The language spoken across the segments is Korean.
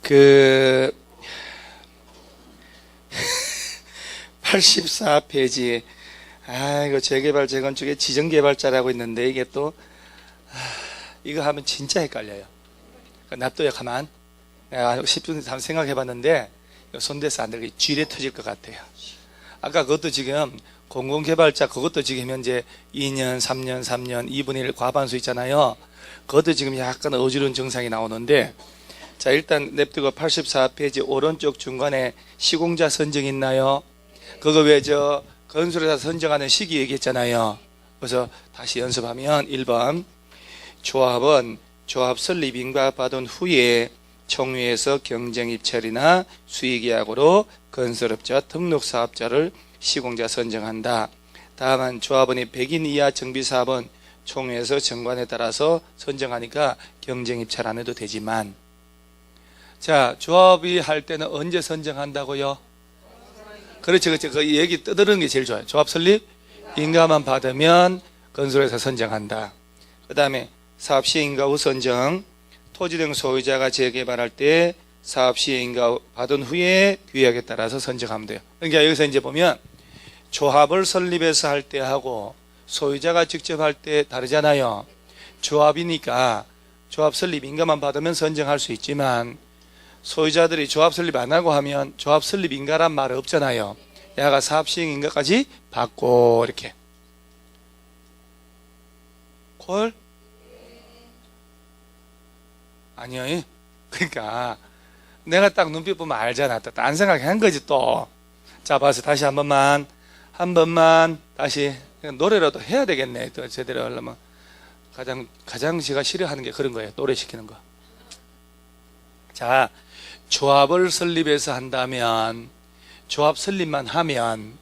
그 84페이지에 이거 재개발 재건축의 지정개발자라고 있는데 이게 또 이거 하면 진짜 헷갈려요. 납도야 가만 내가 10분 한번 생각해봤는데 손대서 안 되게 쥐레 터질 것 같아요. 아까 그것도 지금 공공개발자 그것도 지금 현재 2년 3년 2분의 1 과반수 있잖아요. 그것도 지금 약간 어지러운 증상이 나오는데, 자 일단 냅두고 84페이지 오른쪽 중간에 시공자 선정 있나요? 그거 왜 저 건설회사 선정하는 시기 얘기했잖아요. 그래서 다시 연습하면 1번 조합은 조합 설립 인가 받은 후에 총회에서 경쟁 입찰이나 수의계약으로 건설업자 등록사업자를 시공자 선정한다. 다만 조합원이 100인 이하 정비사업은 총회에서 정관에 따라서 선정하니까 경쟁 입찰 안 해도 되지만, 자 조합이 할 때는 언제 선정한다고요? 그렇죠. 그 얘기 떠드는 게 제일 좋아요. 조합 설립 인가만 받으면 건설회사 선정한다. 그 다음에 사업 시행인가 후 선정, 토지 등 소유자가 재개발할 때 사업 시행인가 받은 후에 규약에 따라서 선정하면 돼요. 그러니까 여기서 이제 보면 조합을 설립해서 할 때 하고 소유자가 직접 할 때 다르잖아요. 조합이니까 조합 설립 인가만 받으면 선정할 수 있지만 소유자들이 조합 설립 안 하고 하면 조합 설립 인가란 말 없잖아요. 야가 사업 시행 인가까지 받고 이렇게. 콜? 아니요. 그러니까 내가 딱 눈빛 보면 알잖아. 또 딴 생각한 거지 또. 자 봐서 다시 한 번만 다시 노래라도 해야 되겠네. 또 제대로 하려면 가장 제가 싫어하는 게 그런 거예요. 노래 시키는 거. 자 조합을 설립해서 한다면, 조합 설립만 하면,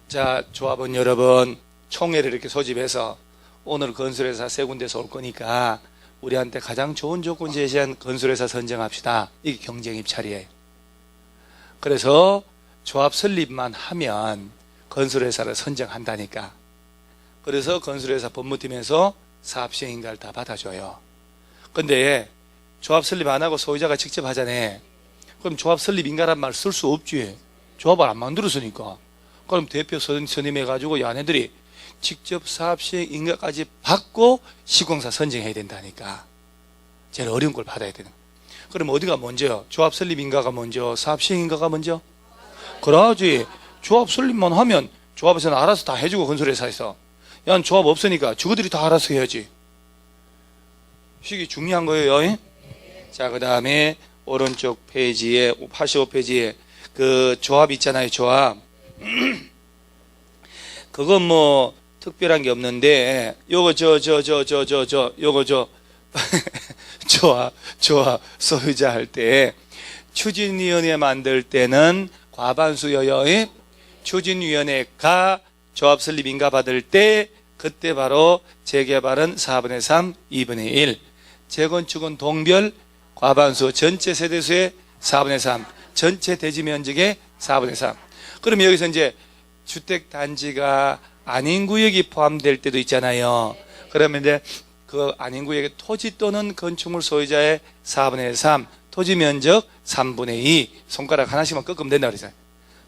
자 조합은 여러분 총회를 이렇게 소집해서 오늘 건설회사 세 군데서 올 거니까 우리한테 가장 좋은 조건 제시한 건설회사 선정합시다. 이게 경쟁 입찰이에요. 그래서 조합 설립만 하면 건설회사를 선정한다니까. 그래서 건설회사 법무팀에서 사업시행인가를 다 받아줘요. 근데 조합 설립 안 하고 소유자가 직접 하잖아요. 그럼 조합 설립 인가란 말 쓸 수 없지. 조합을 안 만들었으니까. 그럼 대표 선임해가지고 야네들이 직접 사업시행 인가까지 받고 시공사 선정해야 된다니까. 제일 어려운 걸 받아야 되는. 그럼 어디가 먼저요? 조합 설립 인가가 먼저, 사업시행 인가가 먼저? 그러지. 조합 설립만 하면 조합에서는 알아서 다 해주고 건설회사에서. 야 조합 없으니까 저거들이 다 알아서 해야지. 이게 중요한 거예요. 자, 그 다음에 오른쪽 페이지에 85페이지에 그 조합 있잖아요. 조합. 그건 뭐 특별한 게 없는데 요거 요거 조합 소유자 할 때 추진위원회 만들 때는 과반수여요. 추진위원회가 조합 설립 인가 받을 때 그때 바로 재개발은 4분의 3, 2분의 1, 재건축은 동별 과반수 전체 세대수의 4분의 3, 전체 대지 면적의 4분의 3. 그러면 여기서 이제 주택단지가 아닌 구역이 포함될 때도 있잖아요. 그러면 이제 그 아닌 구역의 토지 또는 건축물 소유자의 4분의 3, 토지 면적 3분의 2, 손가락 하나씩만 꺾으면 된다고 그랬어요.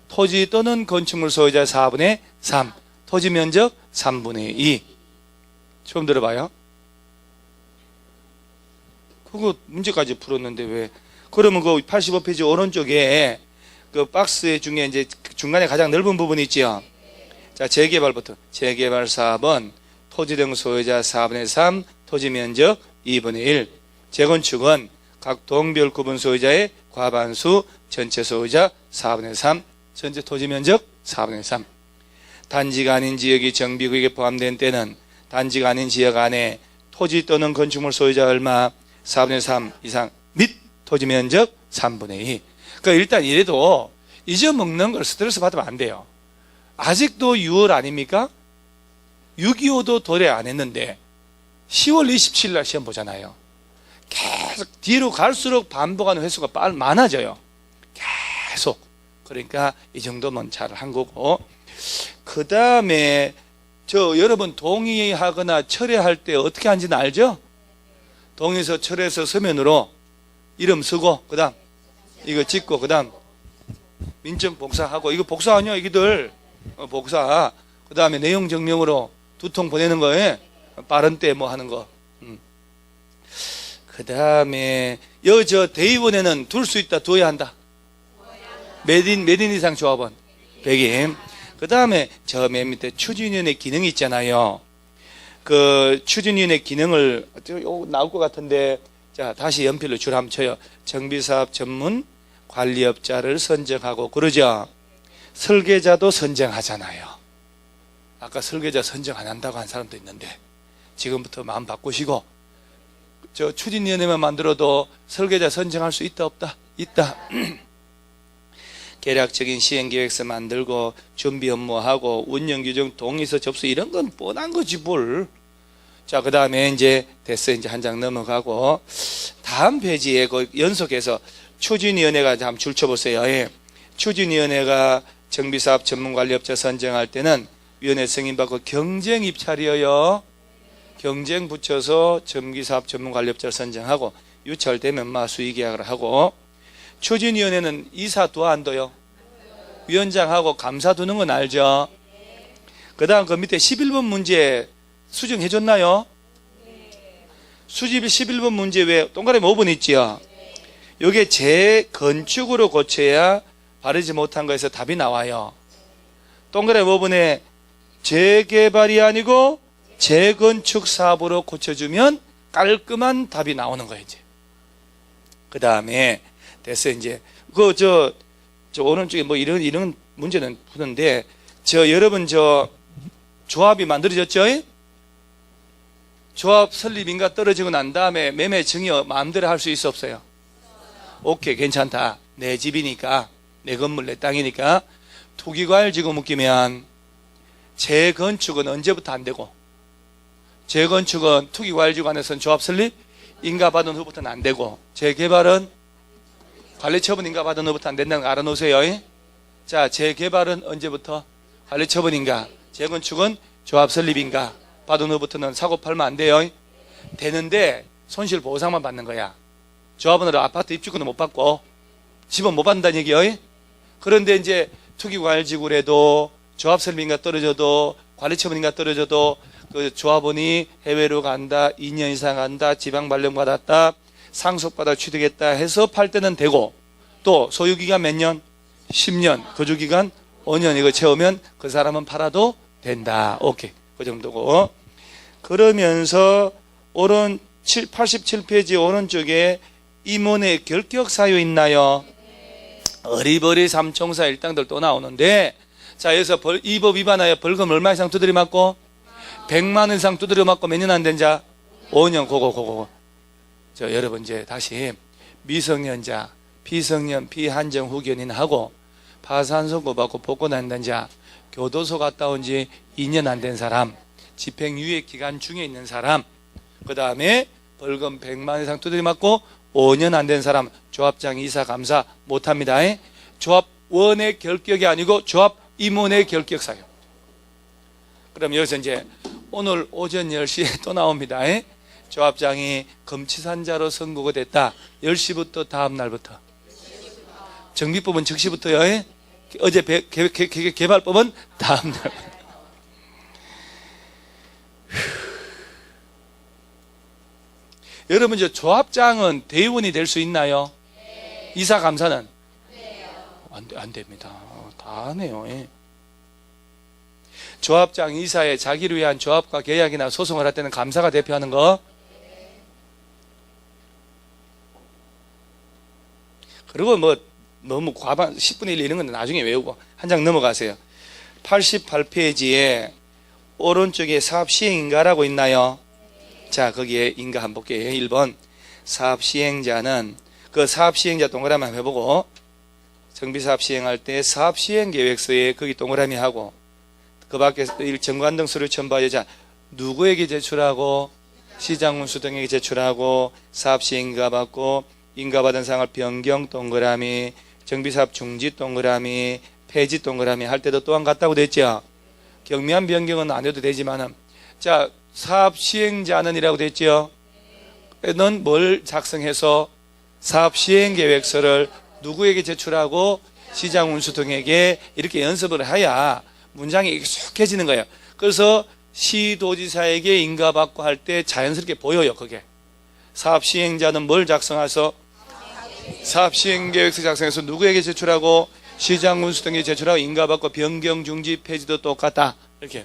토지 또는 건축물 소유자의 4분의 3, 토지 면적 3분의 2. 처음 들어봐요? 그거 문제까지 풀었는데 왜? 그러면 그 85페이지 오른쪽에 그 박스 중에 이제 중간에 가장 넓은 부분이 있지요. 자, 재개발부터. 재개발 사업은 토지 등 소유자 4분의 3, 토지 면적 2분의 1. 재건축은 각 동별 구분 소유자의 과반수, 전체 소유자 4분의 3, 전체 토지 면적 4분의 3. 단지가 아닌 지역이 정비구역에 포함된 때는 단지가 아닌 지역 안에 토지 또는 건축물 소유자 얼마? 4분의 3 이상 및 토지 면적 3분의 2. 그러니까 일단 이래도 잊어먹는 걸 스트레스 받으면 안 돼요. 아직도 6월 아닙니까? 6.25도 도래 안 했는데 10월 27일 날 시험 보잖아요. 계속 뒤로 갈수록 반복하는 횟수가 많아져요. 계속. 그러니까 이 정도면 잘 한 거고, 그 다음에 여러분 동의하거나 철회할 때 어떻게 하는지는 알죠? 동의서 철회서 서면으로 이름 쓰고 그 다음 이거 찍고 그 다음 민증 복사하고 이거 복사 아니야 이기들 복사 그 다음에 내용 증명으로 2통 보내는 거에 빠른 때 뭐 하는 거 그 다음에 저 대의원에는 둘 수 있다 둬야 한다 몇 인 이상 조합원 100인 그 다음에 저 맨 밑에 추진위원회 기능이 있잖아요 그 추진위원회 기능을 나올 것 같은데 자 다시 연필로 줄 한번 쳐요 정비사업 전문 관리업자를 선정하고 그러죠 설계자도 선정하잖아요 아까 설계자 선정 안 한다고 한 사람도 있는데 지금부터 마음 바꾸시고 저 추진위원회만 만들어도 설계자 선정할 수 있다 없다? 있다 계략적인 시행계획서 만들고 준비 업무하고 운영규정 동의서 접수 이런 건 뻔한 거지 뭘. 자, 그 다음에 이제 됐어. 이제 한 장 넘어가고 다음 페이지에 그 연속해서 추진위원회가 한번 줄쳐보세요. 예. 추진위원회가 정비사업 전문관리업자 선정할 때는 위원회 승인받고 경쟁 입찰이어요. 경쟁 붙여서 정비사업 전문관리업자를 선정하고 유찰되면 수의계약을 하고 추진위원회는 이사 둬 안 둬요? 위원장하고 감사 두는 건 알죠? 그 다음 그 밑에 11번 문제 수정해 줬나요? 수집 11번 문제 왜 동그라미 5번 있지요? 요게 재건축으로 고쳐야 바르지 못한 거에서 답이 나와요. 동그라미 5번에 재개발이 아니고 재건축 사업으로 고쳐주면 깔끔한 답이 나오는 거예요. 이제 그 다음에 됐어요. 이제 저 오른쪽에 뭐 이런 문제는 푸는데 여러분 조합이 만들어졌죠? 조합 설립인가 떨어지고 난 다음에 매매 증여 마음대로 할 수 있어 없어요? 오케이 괜찮다. 내 집이니까 내 건물 내 땅이니까 투기과열지구 묶이면 재건축은 언제부터 안 되고 재건축은 투기과열지구 안에서는 조합 설립 인가받은 후부터는 안 되고 재개발은 관리처분 인가 받은 후부터 안 된다는 거 알아놓으세요. 자, 재개발은 언제부터? 관리처분 인가. 재건축은 조합 설립 인가 받은 후부터는 사고 팔면 안 돼요. 되는데 손실보상만 받는 거야. 조합원으로 아파트 입주권도 못 받고 집은 못 받는다는 얘기예요. 그런데 이제 투기과열지구라도 조합 설립 인가 떨어져도 관리처분 인가 떨어져도 그 조합원이 해외로 간다, 2년 이상 간다, 지방 발령 받았다, 상속받아 취득했다 해서 팔 때는 되고 또 소유기간 몇 년? 10년 거주기간 5년 이거 채우면 그 사람은 팔아도 된다. 오케이 그 정도고 그러면서 87페이지 오른쪽에 임원의 결격사유 있나요? 어리버리 삼총사 일당들 또 나오는데 자 여기서 이 법 위반하여 벌금 얼마 이상 두드려 맞고 100만 원 이상 두드려 맞고 몇 년 안 된 자 5년 그거 여러분 이제 다시 미성년자, 비성년, 비한정 후견인하고 파산 선고받고 복권 안 된 자, 교도소 갔다 온 지 2년 안 된 사람, 집행유예 기간 중에 있는 사람, 그 다음에 벌금 100만 이상 두드려 맞고 5년 안 된 사람, 조합장, 이사, 감사 못합니다. 조합원의 결격이 아니고 조합 임원의 결격사유. 그럼 여기서 이제 오늘 오전 10시에 또 나옵니다. 조합장이 검치산자로 선고가 됐다. 10시부터 다음 날부터. 정비법은 즉시부터요. 어제 개발법은 다음 날. 여러분 조합장은 대의원이 될 수 있나요? 이사 감사는? 안 됩니다. 다 하네요. 조합장 이사에 자기를 위한 조합과 계약이나 소송을 할 때는 감사가 대표하는 거. 그리고 뭐 너무 과반 10분의 1 이런 건 나중에 외우고 한 장 넘어가세요. 88페이지에 오른쪽에 사업시행인가라고 있나요? 자 거기에 인가 한번 볼게요. 1번 사업시행자는 그 사업시행자 동그라미 한번 해보고 정비사업 시행할 때 사업시행계획서에 거기 동그라미 하고 그 밖에 정관 등 서류 첨부하여 자 누구에게 제출하고 시장운수 등에게 제출하고 사업시행 인가받고 인가받은 사항을 변경 동그라미 정비사업 중지 동그라미 폐지 동그라미 할 때도 또한 같다고 됐죠. 경미한 변경은 안 해도 되지만은 자 사업시행자는 이라고 됐죠. 는 뭘 작성해서 사업 시행 계획서를 누구에게 제출하고 시장 운수 등에게 이렇게 연습을 해야 문장이 익숙해지는 거예요. 그래서 시도지사에게 인가받고 할 때 자연스럽게 보여요. 그게 사업 시행자는 뭘 작성해서 사업 시행 계획서 작성해서 누구에게 제출하고 시장 운수 등에게 제출하고 인가받고 변경 중지 폐지도 똑같다. 이렇게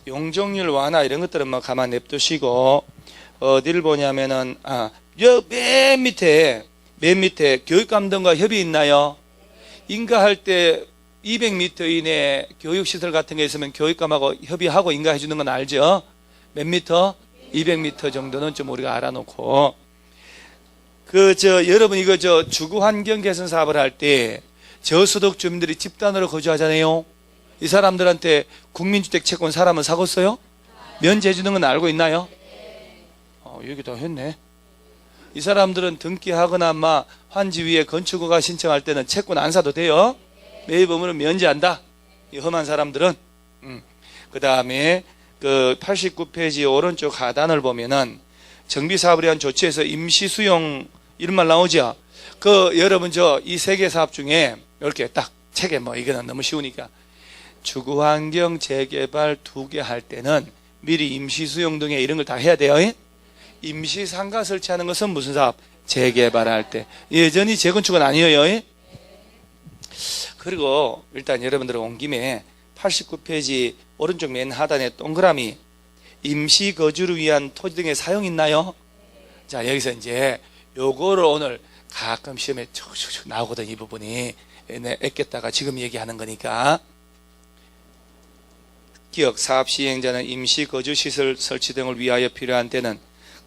용적률 완화 이런 것들은 뭐 가만 냅두시고 어디를 보냐면은 맨 밑에 교육감들과 협의 있나요? 인가할 때 200m 이내 교육시설 같은 게 있으면 교육감하고 협의하고 인가해 주는 건 알죠? 몇 미터? 200m 정도는 좀 우리가 알아놓고 여러분 이거 주거환경 개선 사업을 할 때 저소득 주민들이 집단으로 거주하잖아요. 이 사람들한테 국민주택 채권 사람은 사겠어요? 면제해 주는 건 알고 있나요? 여기 다 했네. 이 사람들은 등기하거나 환지 위에 건축허가 신청할 때는 채권 안 사도 돼요. 매입의무는 면제한다. 이 험한 사람들은. 그 다음에 89페이지 오른쪽 하단을 보면은 정비사업을 위한 조치에서 임시수용 이런 말 나오죠. 여러분 이 세 개 사업 중에 이렇게 딱 책에 이거는 너무 쉬우니까 주거환경 재개발 2개 할 때는 미리 임시수용 등의 이런 걸 다 해야 돼요. 임시상가 설치하는 것은 무슨 사업? 재개발할 때. 여전히 재건축은 아니에요. 그리고 일단 여러분들 온 김에 89페이지 오른쪽 맨 하단에 동그라미 임시거주를 위한 토지 등의 사용 있나요? 자, 여기서 이제 요거를 오늘 가끔 시험에 쭉쭉쭉 나오거든. 이 부분이 애꼈다가 지금 얘기하는 거니까. 기억 사업 시행자는 임시거주시설 설치 등을 위하여 필요한 때는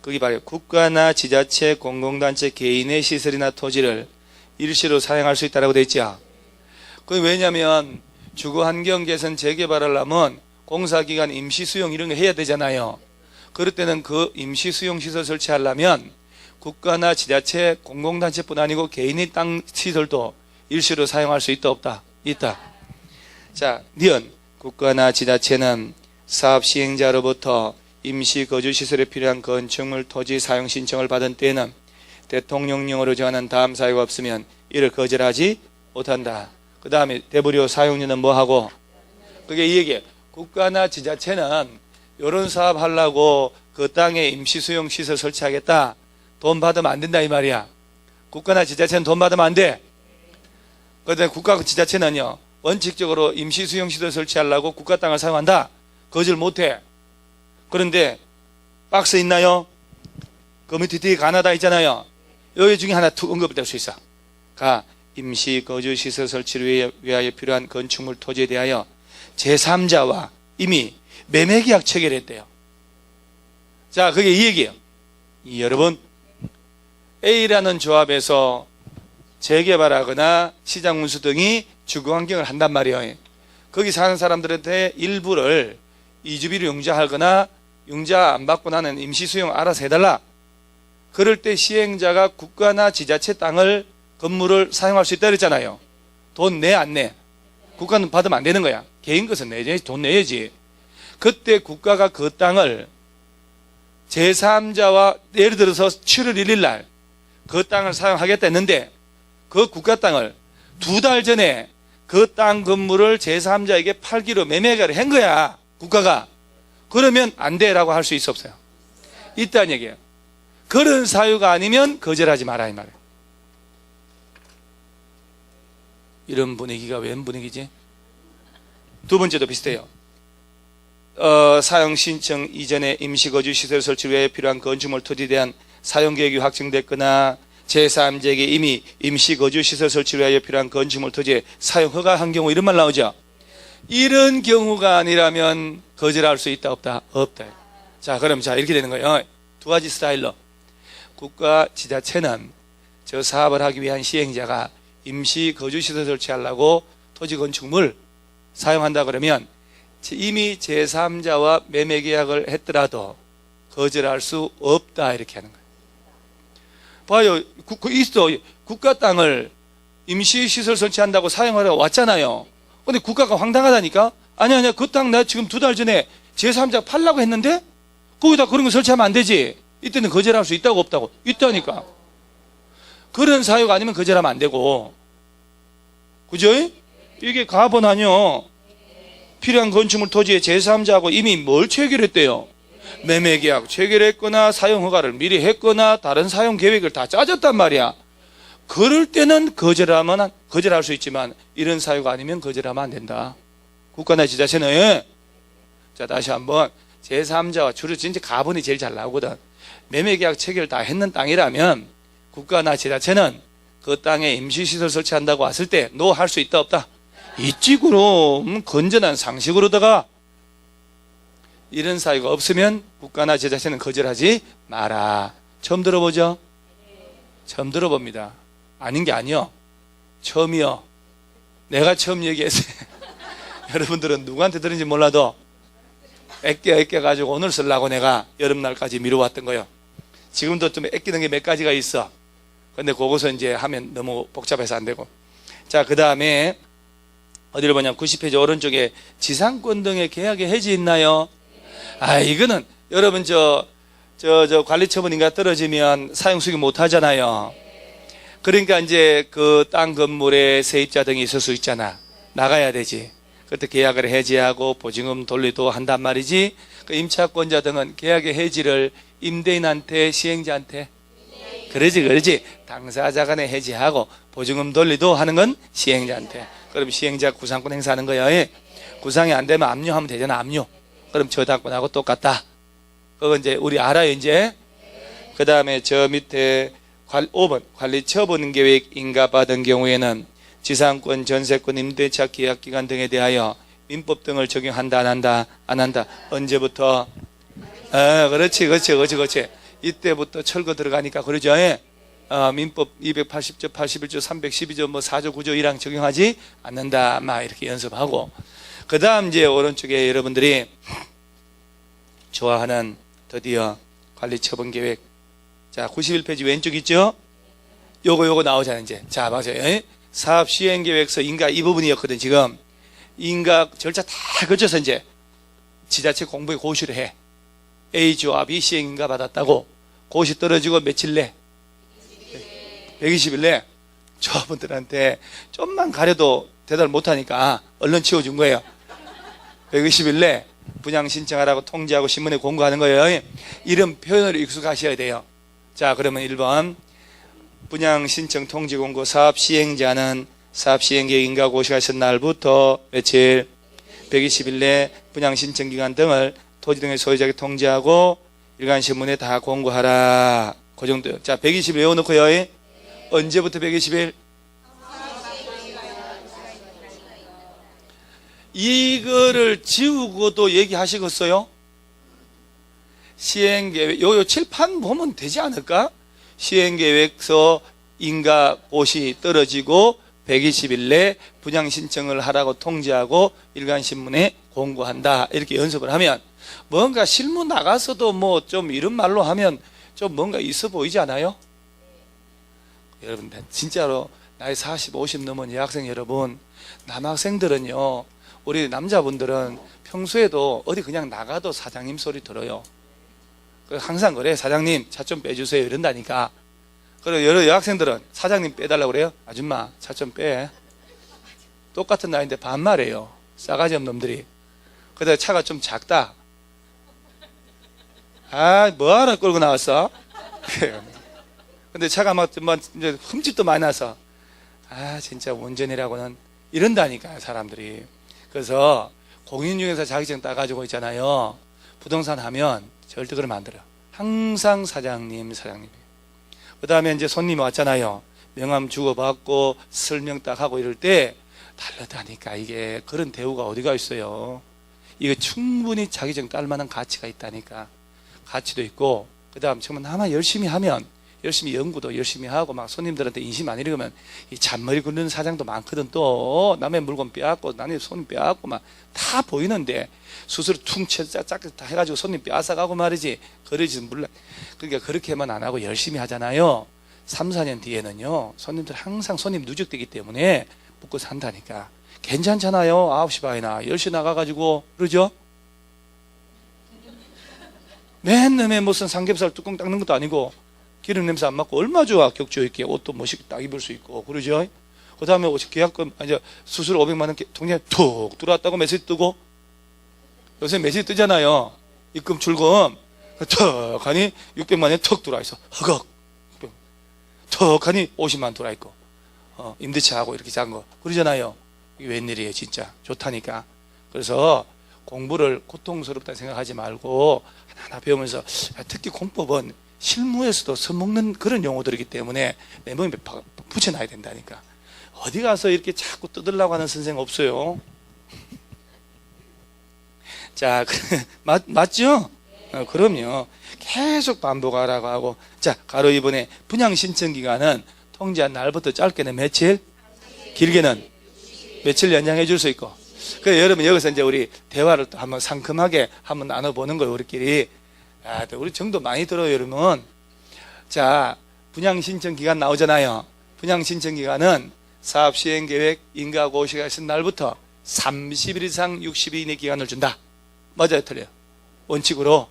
거기 바로 국가나 지자체, 공공단체, 개인의 시설이나 토지를 일시로 사용할 수 있다고 되어 있죠. 왜냐하면 주거환경 개선 재개발을 하면 공사기관 임시수용 이런 거 해야 되잖아요. 그럴 때는 그 임시수용 시설 설치하려면 국가나 지자체, 공공단체뿐 아니고 개인의 땅 시설도 일시로 사용할 수 있다 없다? 있다. 자, 니은 국가나 지자체는 사업 시행자로부터 임시거주시설에 필요한 건축물 토지 사용 신청을 받은 때에는 대통령령으로 정하는 다음 사유가 없으면 이를 거절하지 못한다. 그 다음에 대부료 사용료는 뭐하고? 그게 이 얘기예요. 국가나 지자체는 이런 사업 하려고 그 땅에 임시수용 시설 설치하겠다. 돈 받으면 안 된다 이 말이야. 국가나 지자체는 돈 받으면 안 돼. 그런데 국가나 지자체는요. 원칙적으로 임시수용 시설 설치하려고 국가 땅을 사용한다. 거절 못해. 그런데 박스 있나요? 그 밑에 뒤에 가나다 있잖아요. 여기 중에 하나 툭 언급될 수 있어. 임시거주시설 설치를 위하여 필요한 건축물 토지에 대하여 제3자와 이미 매매계약 체결했대요. 자, 그게 이 얘기예요. 여러분 A라는 조합에서 재개발하거나 시장운수 등이 주거환경을 한단 말이에요. 거기 사는 사람들한테 일부를 이주비를 융자하거나 융자 안 받고 나는 임시수용 알아서 해달라. 그럴 때 시행자가 국가나 지자체 땅을 건물을 사용할 수 있다 그랬잖아요. 돈 내 안 내? 국가는 받으면 안 되는 거야. 개인 것은 내야지. 돈 내야지. 그때 국가가 그 땅을 제3자와 예를 들어서 7월 1일 날 그 땅을 사용하겠다 했는데 그 국가 땅을 2달 전에 그 땅 건물을 제3자에게 팔기로 매매를 한 거야. 국가가. 그러면 안 돼라고 할 수 있어 없어요? 있다는 얘기예요. 그런 사유가 아니면 거절하지 마라 이 말이에요. 이런 분위기가 웬 분위기지? 두 번째도 비슷해요. 사용 신청 이전에 임시거주 시설 설치 외에 필요한 건축물 토지에 대한 사용 계획이 확정됐거나 제3자에게 이미 임시거주 시설 설치 위하여 필요한 건축물 토지에 사용 허가한 경우 이런 말 나오죠. 이런 경우가 아니라면 거절할 수 있다 없다? 없다. 자, 그럼 이렇게 되는 거예요. 두 가지 스타일로 국가 지자체는 저 사업을 하기 위한 시행자가 임시거주시설 설치하려고 토지 건축물 사용한다 그러면 이미 제3자와 매매계약을 했더라도 거절할 수 없다 이렇게 하는 거예요. 봐요. 있어. 국가 땅을 임시시설 설치한다고 사용하려고 왔잖아요. 근데 국가가 황당하다니까? 아니야. 그 땅 나 지금 2달 전에 제3자 팔라고 했는데 거기다 그런 거 설치하면 안 되지. 이때는 거절할 수 있다고 없다고? 있다니까. 그런 사유가 아니면 거절하면 안 되고. 그죠? 이게 가번 아니요. 필요한 건축물 토지의 제3자하고 이미 뭘 체결했대요? 매매계약 체결했거나 사용허가를 미리 했거나 다른 사용 계획을 다 짜졌단 말이야. 그럴 때는 거절할 수 있지만 이런 사유가 아니면 거절하면 안 된다. 국가나 지자체는. 자, 다시 한번. 제3자와 주로 진짜 가번이 제일 잘 나오거든. 매매계약 체결 다 했는 땅이라면 국가나 지자체는 그 땅에 임시시설 설치한다고 왔을 때 너 할 수 있다 없다? 있지. 그럼 건전한 상식으로다가 이런 사유가 없으면 국가나 지자체는 거절하지 마라. 처음 들어보죠? 처음 들어봅니다. 아닌 게 아니요. 처음이요. 내가 처음 얘기했어요. 여러분들은 누구한테 들은지 몰라도 애껴 가지고 오늘 쓰려고 내가 여름날까지 미뤄왔던 거예요. 지금도 좀 애끼는 게 몇 가지가 있어. 근데 그거서 이제 하면 너무 복잡해서 안 되고. 자, 그 다음에 어디를 보냐면 90페이지 오른쪽에 지상권 등의 계약의 해지 있나요? 아, 이거는 여러분 저 관리처분인가 떨어지면 사용 수익 못 하잖아요. 그러니까 이제 그 땅 건물에 세입자 등이 있을 수 있잖아. 나가야 되지. 그때 계약을 해지하고 보증금 돌리도 한단 말이지. 그 임차권자 등은 계약의 해지를 임대인한테 시행자한테 그러지 당사자 간에 해지하고 보증금 돌리도 하는 건 시행자한테. 그럼 시행자 구상권 행사하는 거야. 구상이 안 되면 압류하면 되잖아. 압류. 그럼 저당권하고 똑같다. 그거 이제 우리 알아요. 이제 그 다음에 저 밑에 5번 관리처분 계획 인가받은 경우에는 지상권, 전세권, 임대차 계약기간 등에 대하여 민법 등을 적용한다 안 한다? 안 한다. 언제부터? 그렇지. 이때부터 철거 들어가니까 그러죠. 민법 280조, 81조, 312조, 4조, 9조 1항 적용하지 않는다. 막 이렇게 연습하고. 그 다음 이제 오른쪽에 여러분들이 좋아하는 드디어 관리처분 계획. 자, 91페이지 왼쪽 있죠? 요거 나오잖아요, 이제. 자, 맞아요. 사업 시행 계획서 인가 이 부분이었거든, 지금. 인가 절차 다 거쳐서 이제 지자체 공부에 고시를 해. A 조합이 시행 인가 받았다고. 고시 떨어지고 며칠 내? 120일 내. 조합원들한테 좀만 가려도 대답을 못하니까 얼른 치워준 거예요. 120일 내 분양 신청하라고 통지하고 신문에 공고하는 거예요. 이런 표현으로 익숙하셔야 돼요. 자, 그러면 1번 분양 신청 통지 공고 사업 시행자는 사업 시행계획 인가 고시가 있은 날부터 며칠 120일 내 분양 신청 기간 등을 토지 등의 소유자에게 통지하고 일간신문에 다 공고하라. 그 정도요. 자, 120일 외워놓고요. 언제부터 120일? 이거를 지우고도 얘기하시겠어요? 시행계획, 요 칠판 보면 되지 않을까? 시행계획서 인가 고시 떨어지고 120일 내 분양 신청을 하라고 통지하고 일간신문에 공고한다. 이렇게 연습을 하면 뭔가 실무 나가서도 뭐 좀 이런 말로 하면 좀 뭔가 있어 보이지 않아요? 여러분, 진짜로 나이 40, 50 넘은 여학생 여러분, 남학생들은요, 우리 남자분들은 평소에도 어디 그냥 나가도 사장님 소리 들어요. 항상 그래. 사장님 차 좀 빼주세요 이런다니까. 그리고 여러 여학생들은 사장님 빼달라고 그래요. 아줌마 차 좀 빼. 똑같은 나이인데 반말해요. 싸가지 없는 놈들이. 그러다 차가 좀 작다. 뭐하러 끌고 나왔어? 근데 차가 막 이제 흠집도 많이 나서 진짜 운전이라고는 이런다니까요, 사람들이. 그래서 공인중개사 자격증 따가지고 있잖아요. 부동산 하면 절대 그러면 안 들어요. 항상 사장님. 그 다음에 이제 손님이 왔잖아요. 명함 주고받고 설명 딱 하고 이럴 때 다르다니까. 이게 그런 대우가 어디가 있어요. 이거 충분히 자격증 딸 만한 가치가 있다니까. 가치도 있고, 그 다음 정말 나만 열심히 하면, 열심히 연구도 열심히 하고 막 손님들한테 인심 안 잃으면 이 잔머리 굴리는 사장도 많거든. 또 남의 물건 빼앗고 남의 손님 빼앗고 막 다 보이는데 수수료 퉁 쳐서 쫙 다 해가지고 손님 빼앗아가고 말이지. 그러지 몰라. 그러니까 그렇게만 안 하고 열심히 하잖아요. 3, 4년 뒤에는요, 손님들 항상 손님 누적되기 때문에 먹고 산다니까. 괜찮잖아요. 9시 반이나 10시 나가가지고 그러죠? 맨날 무슨 삼겹살 뚜껑 닦는 것도 아니고 기름 냄새 안 맡고 얼마 좋아. 격조 있게 옷도 멋있게 딱 입을 수 있고 그러죠. 그 다음에 계약금 이제 수수료 500만 원 통장에 툭 들어왔다고 메시지 뜨고, 요새 메시지 뜨잖아요. 입금 출금 턱 하니 600만 원 턱 들어와 있어. 허걱 턱 하니 50만 원 들어와 있고, 임대차하고 이렇게 잔 거 그러잖아요. 이게 웬일이에요. 진짜 좋다니까. 그래서 공부를 고통스럽다 생각하지 말고 하나하나 배우면서, 특히 공법은 실무에서도 써먹는 그런 용어들이기 때문에 내 몸에 붙여놔야 된다니까. 어디 가서 이렇게 자꾸 뜯으려고 하는 선생 없어요. 자, 맞죠? 그럼요. 계속 반복하라고 하고. 자, 가로 2번에 분양 신청 기간은 통지한 날부터 짧게는 며칠, 길게는 며칠 연장해 줄 수 있고. 그래서 여러분 여기서 이제 우리 대화를 또 한번 상큼하게 한번 나눠보는 거예요, 우리끼리. 우리 정도 많이 들어요, 여러분. 자, 분양 신청 기간 나오잖아요. 분양 신청 기간은 사업 시행 계획 인가 고시가 있은 날부터 30일 이상 60일 이내 기간을 준다. 맞아요, 틀려요? 원칙으로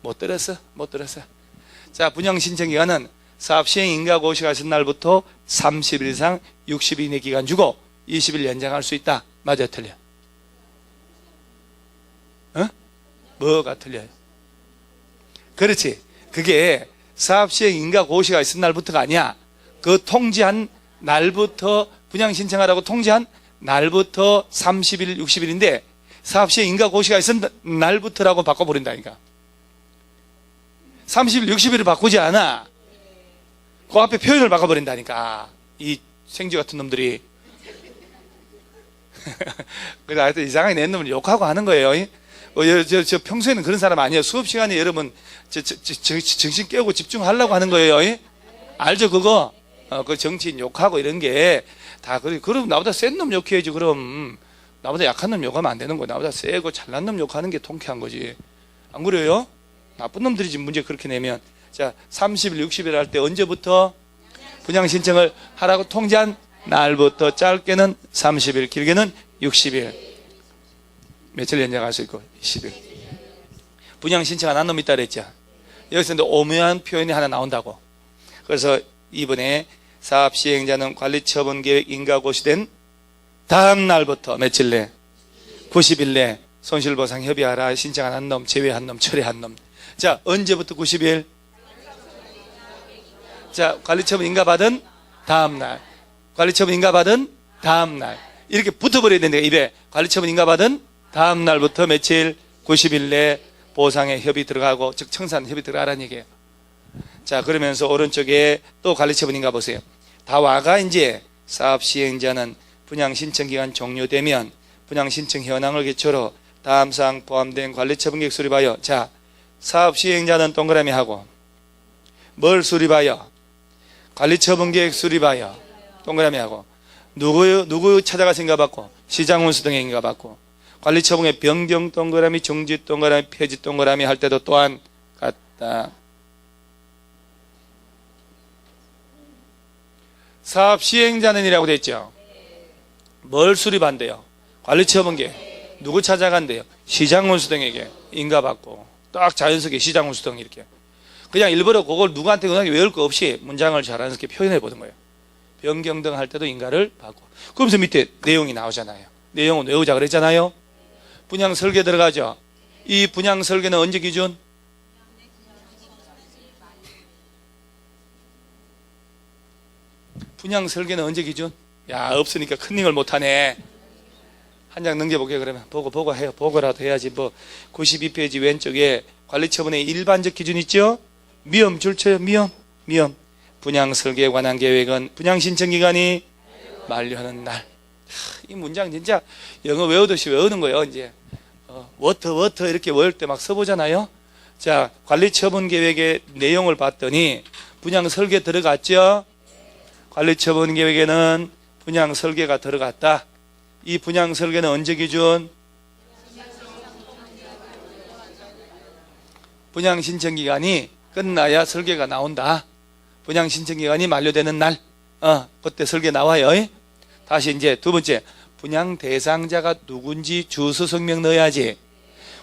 못 들었어? 못 들었어? 자, 분양 신청 기간은 사업 시행 인가 고시가 있은 날부터 30일 이상 60일 이내 기간 주고 20일 연장할 수 있다. 맞아요, 틀려요? 뭐가 틀려요? 그렇지. 그게 사업 시행 인가 고시가 있은 날부터가 아니야. 그 통지한 날부터, 분양 신청하라고 통지한 날부터 30일, 60일인데 사업 시행 인가 고시가 있은 날부터라고 바꿔버린다니까. 30일, 60일을 바꾸지 않아. 그 앞에 표현을 바꿔버린다니까. 이 생쥐 같은 놈들이. 그래서 하여튼 이상하게 낸 놈을 욕하고 하는 거예요. 저 평소에는 그런 사람 아니에요. 수업 시간에 여러분 정신 깨우고 집중하려고 하는 거예요. 알죠, 그거? 그 정치인 욕하고 이런 게 다 그럼 나보다 센 놈 욕해야지. 그럼 나보다 약한 놈 욕하면 안 되는 거야. 나보다 세고 잘난 놈 욕하는 게 통쾌한 거지. 안 그래요? 나쁜 놈들이 지금 문제 그렇게 내면. 자, 30일, 60일 할 때 언제부터 분양 신청을 하라고 통지한 날부터 짧게는 30일, 길게는 60일. 며칠 연장할 수 있고 20일. 분양 신청 안 한 놈이 있다 그랬죠. 여기서 오묘한 표현이 하나 나온다고. 그래서 이번에 사업 시행자는 관리처분 계획 인가 고시된 다음 날부터 며칠 내? 90일 내 손실보상 협의하라. 신청 안 한 놈, 제외한 놈, 철회한 놈. 자, 언제부터 90일? 자, 관리처분 인가 받은 다음 날. 관리처분 인가 받은 다음 날. 이렇게 붙어버려야 되는데, 입에. 관리처분 인가 받은 다음 날부터 며칠? 90일 내 보상에 협의 들어가고, 즉 청산 협의 들어가라는 얘기예요. 자, 그러면서 오른쪽에 또 관리처분 인가 보세요. 다 와가 이제 사업 시행자는 분양 신청 기간 종료되면 분양 신청 현황을 기초로 다음 사항 포함된 관리처분 계획 수립하여. 자, 사업 시행자는 동그라미 하고 뭘 수립하여? 관리처분 계획 수립하여 동그라미 하고. 누구 찾아가서 인가 받고? 시장운수 등에 인가 받고. 관리처분의 변경 동그라미, 정지 동그라미, 폐지 동그라미 할 때도 또한 같다. 사업 시행자는 이라고 되어 있죠. 뭘 수립한대요? 관리처분 계획. 누구 찾아간대요? 시장운수 등에게 인가 받고. 딱 자연스럽게 시장운수 등 이렇게. 그냥 일부러 그걸 누구한테 외울 거 없이 문장을 자연스럽게 표현해 보는 거예요. 변경 등 할 때도 인가를 받고. 그러면서 밑에 내용이 나오잖아요. 내용은 외우자 그랬잖아요. 분양 설계 들어가죠. 이 분양 설계는 언제 기준? 분양 설계는 언제 기준? 야, 없으니까 컨닝을 못하네. 한 장 넘겨볼게요. 그러면 보고 해요. 보고라도 해야지. 뭐 92페이지 왼쪽에 관리처분의 일반적 기준 있죠? 미엄 줄쳐요. 미엄. 분양 설계에 관한 계획은 분양 신청 기간이 만료하는 날. 이 문장 진짜 영어 외우듯이 외우는 거예요. 이제 워터 이렇게 외울 때 막 써보잖아요. 자, 관리처분 계획의 내용을 봤더니 분양 설계 들어갔죠? 관리처분 계획에는 분양 설계가 들어갔다. 이 분양 설계는 언제 기준? 분양 신청 기간이 끝나야 설계가 나온다. 분양 신청 기간이 만료되는 날, 그때 설계 나와요. 다시 이제 두 번째, 분양 대상자가 누군지 주소 성명 넣어야지.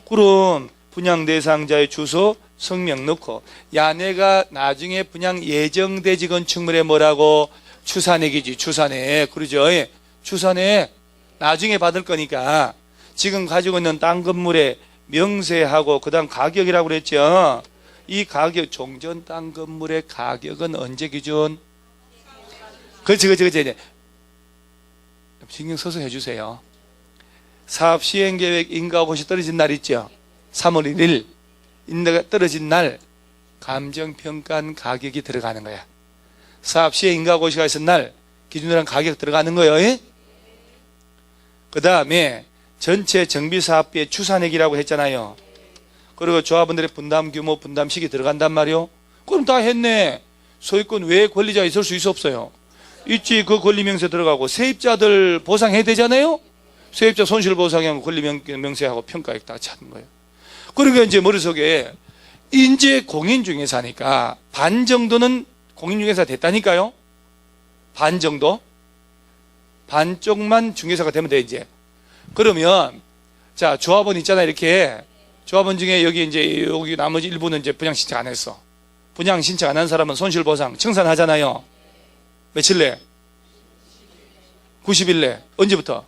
그럼 분양 대상자의 주소, 성명 넣고, 야 내가 나중에 분양 예정대지 건축물에 뭐라고? 추산액이지. 추산액. 그러죠? 예. 추산액 나중에 받을 거니까 지금 가지고 있는 땅 건물의 명세하고 그 다음 가격이라고 그랬죠. 이 가격, 종전 땅 건물의 가격은 언제 기준? 그렇지. 신경 써서 해주세요. 사업 시행계획 인가고시 떨어진 날 있죠. 3월 1일 인가가 떨어진 날 감정평가한 가격이 들어가는 거야. 사업 시행 인가고시가 있은 날 기준으로 한 가격 들어가는 거예요. 그 다음에 전체 정비사업비의 추산액이라고 했잖아요. 그리고 조합원들의 분담 규모, 분담 시기 들어간단 말이요. 그럼 다 했네. 소유권 외 권리자 있을 수 있어 없어요? 있지. 그 권리명세 들어가고 세입자들 보상해야 되잖아요. 세입자 손실보상하고 권리명세하고 평가액 다 찾는 거예요. 그러니까 이제 머릿속에 이제 공인중개사 하니까 반 정도는 공인중개사 됐다니까요. 반 정도? 반쪽만 중개사가 되면 돼 이제. 그러면 자 조합원 있잖아. 이렇게 조합원 중에 여기 이제 여기 나머지 일부는 이제 분양 신청 안 했어. 분양 신청 안 한 사람은 손실보상 청산하잖아요. 며칠 내? 90일 내. 언제부터?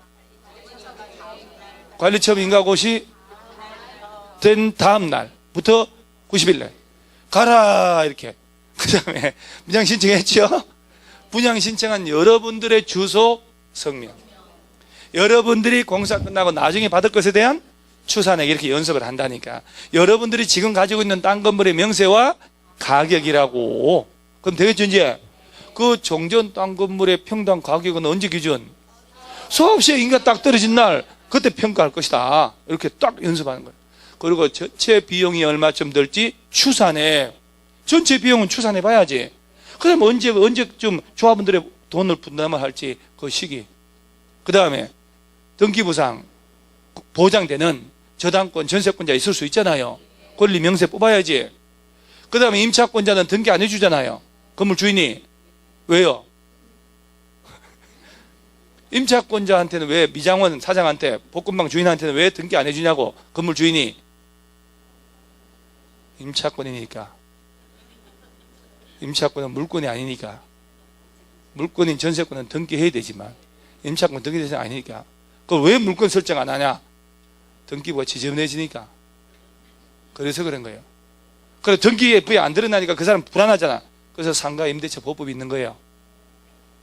관리처분 인가고시 된 다음 날부터 90일 내. 가라 이렇게. 그 다음에 분양 신청했죠. 분양 신청한 여러분들의 주소, 성명, 여러분들이 공사 끝나고 나중에 받을 것에 대한 추산액 이렇게 연습을 한다니까. 여러분들이 지금 가지고 있는 땅 건물의 명세와 가격이라고. 그럼 되겠죠 이제. 그 종전 땅 건물의 평당 가격은 언제 기준? 수업시에 인가 딱 떨어진 날 그때 평가할 것이다. 이렇게 딱 연습하는 거예요. 그리고 전체 비용이 얼마쯤 들지 추산액. 전체 비용은 추산해 봐야지. 그럼 언제쯤 조합원들의 돈을 분담을 할지 그 시기. 그 다음에 등기부상 보장되는 저당권 전세권자 있을 수 있잖아요. 권리 명세 뽑아야지. 그 다음에 임차권자는 등기 안 해주잖아요. 건물 주인이. 왜요? 임차권자한테는 왜, 미장원 사장한테, 복권방 주인한테는 왜 등기 안 해주냐고. 건물 주인이. 임차권이니까. 임차권은 물권이 아니니까. 물권인 전세권은 등기해야 되지만 임차권 등기 대상 아니니까. 그걸 왜 물권 설정 안 하냐? 등기부가 지저분해지니까. 그래서 그런 거예요. 그래 등기부에 안 드러나니까 그 사람 불안하잖아. 그래서 상가 임대차 보법이 있는 거예요.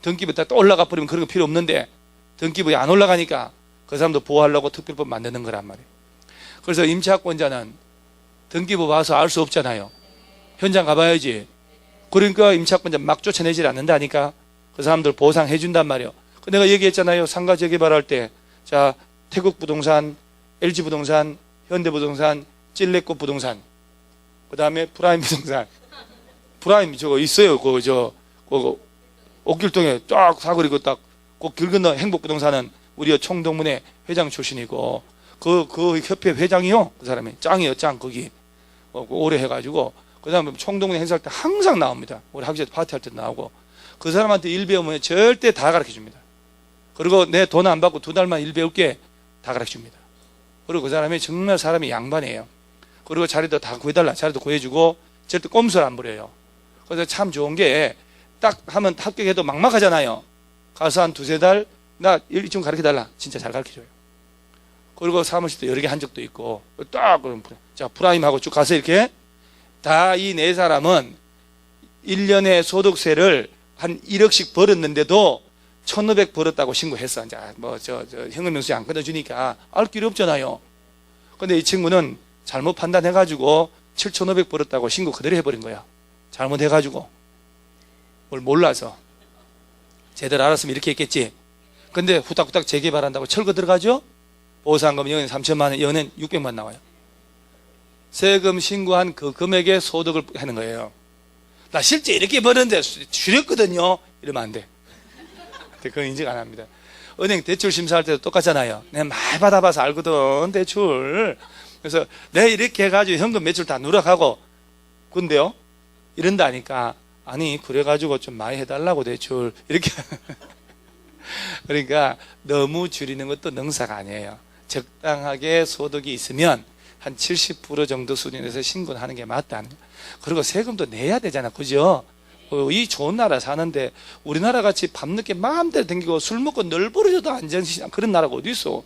등기부에 또 올라가 버리면 그런 거 필요 없는데 등기부에 안 올라가니까 그 사람도 보호하려고 특별법 만드는 거란 말이에요. 그래서 임차권자는 등기부 와서 알 수 없잖아요. 현장 가봐야지. 그러니까 임차권자 막 쫓아내질 않는다니까. 그 사람들 보상해 준단 말이에요. 내가 얘기했잖아요. 상가 재개발할 때, 자 태국부동산, LG부동산, 현대부동산, 찔레꽃 부동산, 그 다음에 프라임 부동산. 프라임 저거 있어요. 옥길동에 쫙 사거리고 딱 그 길 건너 행복부동산은 우리 총동문회 회장 출신이고 그 협회 회장이요. 그 사람이 짱이요. 짱 거기 오래 해가지고 그 다음에 총동문회 행사할 때 항상 나옵니다. 우리 학교 파티할 때 나오고 그 사람한테 일 배우면 절대 다 가르쳐 줍니다. 그리고 내 돈 안 받고 2달만 일 배울게 다 가르쳐 줍니다. 그리고 그 사람이 정말 사람이 양반이에요. 그리고 자리도 다 구해달라. 자리도 구해주고 절대 꼼수를 안 부려요. 그래서 참 좋은 게 딱 하면 합격해도 막막하잖아요. 가서 한 2-3달 나 일 좀 가르쳐달라. 진짜 잘 가르쳐줘요. 그리고 사무실도 여러 개 한 적도 있고 딱 그럼 자 프라임하고 쭉 가서 이렇게 다 이 네 사람은 1년에 소득세를 한 1억씩 벌었는데도 1,500 벌었다고 신고했어. 이제 현금명세 안 끊어주니까 알 길이 없잖아요. 근데 이 친구는 잘못 판단해가지고 7,500 벌었다고 신고 그대로 해버린 거야. 잘못해가지고 뭘 몰라서. 제대로 알았으면 이렇게 했겠지. 근데 후딱후딱 재개발한다고 철거 들어가죠. 보상금 연에 3천만 원, 연엔 600만 나와요. 세금 신고한 그 금액의 소득을 하는 거예요. 나 실제 이렇게 벌었는데 줄였거든요. 이러면 안 돼. 그건 인정 안 합니다. 은행 대출 심사할 때도 똑같잖아요. 내가 많이 받아봐서 알거든, 대출. 그래서 내가 이렇게 해가지고 현금 매출 다 누락하고, 근데요? 이런다니까. 아니, 그래가지고 좀 많이 해달라고 대출. 이렇게. 그러니까 너무 줄이는 것도 능사가 아니에요. 적당하게 소득이 있으면 한 70% 정도 수준에서 신고를 하는 게 맞다는 거예요. 그리고 세금도 내야 되잖아. 그죠? 이 좋은 나라 사는데 우리나라 같이 밤늦게 마음대로 댕기고 술 먹고 널브러져도 안전시장 그런 나라가 어디 있어?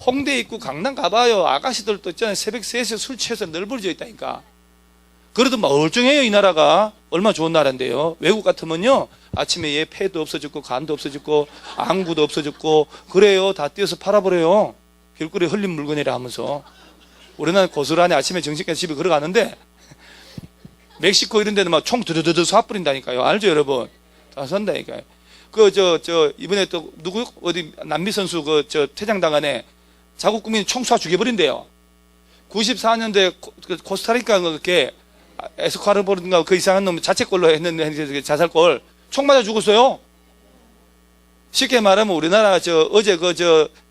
홍대 있고 강남 가봐요. 아가씨들도 있잖아요. 새벽 3시에 술 취해서 널브러져 있다니까. 그래도 멀쩡해요. 이 나라가. 얼마나 좋은 나라인데요. 외국 같으면요, 아침에 얘 폐도 없어졌고 간도 없어졌고 안구도 없어졌고 그래요. 다 띄어서 팔아버려요. 길거리에 흘린 물건이라 하면서. 우리나라 고스란히 아침에 정신까지 집에 걸어가는데 멕시코 이런 데는 막 총 드드드드 쏴버린다니까요. 알죠, 여러분? 다 선다니까요. 이번에 또, 어디, 남미 선수 퇴장당하네. 자국 국민 총 쏴 죽여버린대요. 94년도에 코스타리카 그렇게 에스카르보르인가 그 이상한 놈 자책골로 했는데 자살골 총 맞아 죽었어요. 쉽게 말하면 우리나라 어제